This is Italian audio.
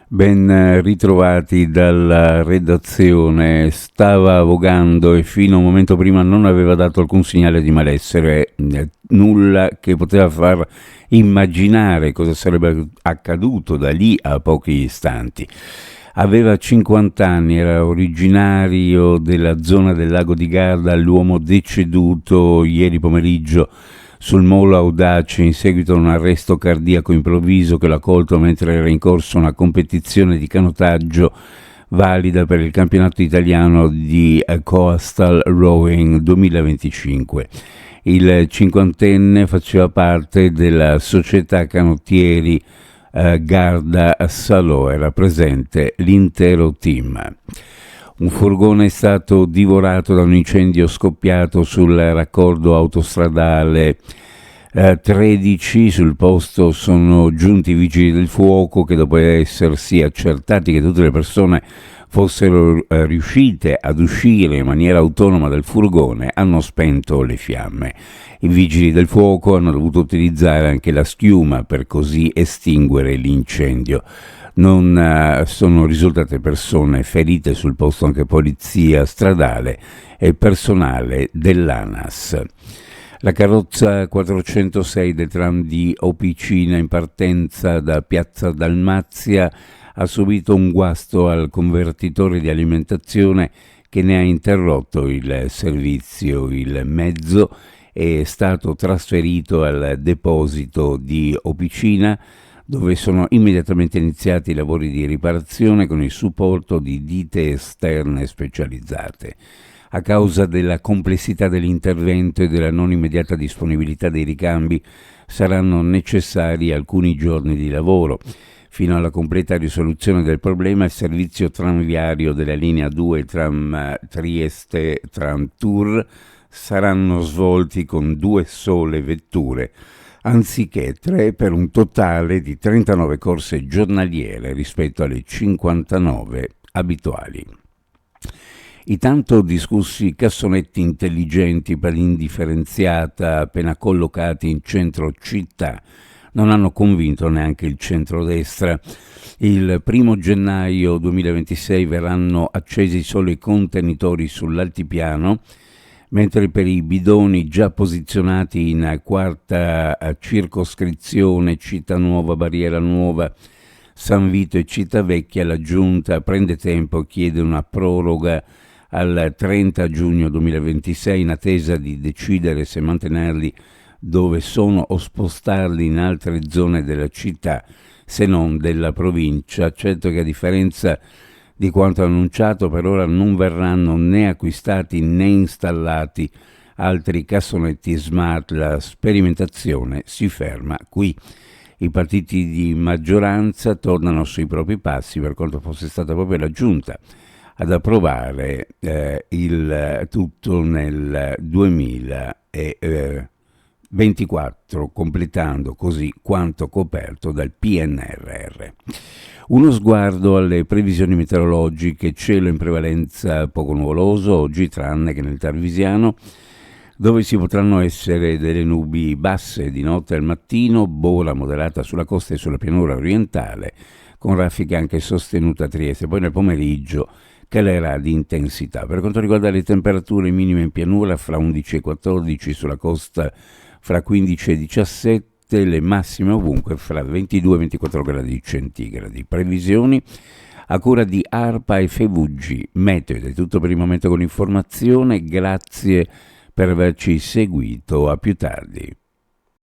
Ben ritrovati dalla redazione. Stava vogando e fino a un momento prima non aveva dato alcun segnale di malessere, nulla che poteva far immaginare cosa sarebbe accaduto da lì a pochi istanti. Aveva 50 anni, era originario della zona del lago di Garda, l'uomo deceduto ieri pomeriggio sul molo Audace in seguito a un arresto cardiaco improvviso che l'ha colto mentre era in corso una competizione di canottaggio valida per il campionato italiano di Coastal Rowing 2025. Il cinquantenne faceva parte della società canottieri Garda Salò, era presente l'intero team. Un furgone è stato divorato da un incendio scoppiato sul raccordo autostradale 13. Sul posto sono giunti i vigili del fuoco che, dopo essersi accertati che tutte le persone fossero riuscite ad uscire in maniera autonoma dal furgone, hanno spento le fiamme. I vigili del fuoco hanno dovuto utilizzare anche la schiuma per così estinguere l'incendio. Non sono risultate persone ferite, sul posto anche polizia stradale e personale dell'ANAS. La carrozza 406 del tram di Opicina in partenza da Piazza Dalmazia ha subito un guasto al convertitore di alimentazione che ne ha interrotto il servizio. Il mezzo è stato trasferito al deposito di Opicina, dove sono immediatamente iniziati i lavori di riparazione con il supporto di ditte esterne specializzate. A causa della complessità dell'intervento e della non immediata disponibilità dei ricambi, saranno necessari alcuni giorni di lavoro. Fino alla completa risoluzione del problema, il servizio tranviario della linea 2 tram Trieste Tram Tour saranno svolti con 2 sole vetture, anziché 3, per un totale di 39 corse giornaliere rispetto alle 59 abituali. I tanto discussi cassonetti intelligenti per l'indifferenziata appena collocati in centro città non hanno convinto neanche il centrodestra. Il 1 gennaio 2026 verranno accesi solo i contenitori sull'altipiano, mentre per i bidoni già posizionati in quarta circoscrizione, Città Nuova, Barriera Nuova, San Vito e Cittavecchia, la Giunta prende tempo e chiede una proroga al 30 giugno 2026 in attesa di decidere se mantenerli dove sono o spostarli in altre zone della città, se non della provincia. Certo che, a differenza di quanto annunciato, per ora non verranno né acquistati né installati altri cassonetti smart. La sperimentazione si ferma qui. I partiti di maggioranza tornano sui propri passi, per quanto fosse stata proprio la Giunta ad approvare il tutto nel 2024, completando così quanto coperto dal PNRR. Uno sguardo alle previsioni meteorologiche: cielo in prevalenza poco nuvoloso oggi, tranne che nel Tarvisiano, dove ci potranno essere delle nubi basse di notte al mattino, bola moderata sulla costa e sulla pianura orientale, con raffiche anche sostenute a Trieste. Poi nel pomeriggio calerà di intensità. Per quanto riguarda le temperature minime in pianura, fra 11 e 14, sulla costa fra 15 e 17, le massime ovunque fra 22 e 24 gradi centigradi. Previsioni a cura di ARPA e FVG Meteo. Ed è tutto per il momento con l'informazione. Grazie per averci seguito. A più tardi.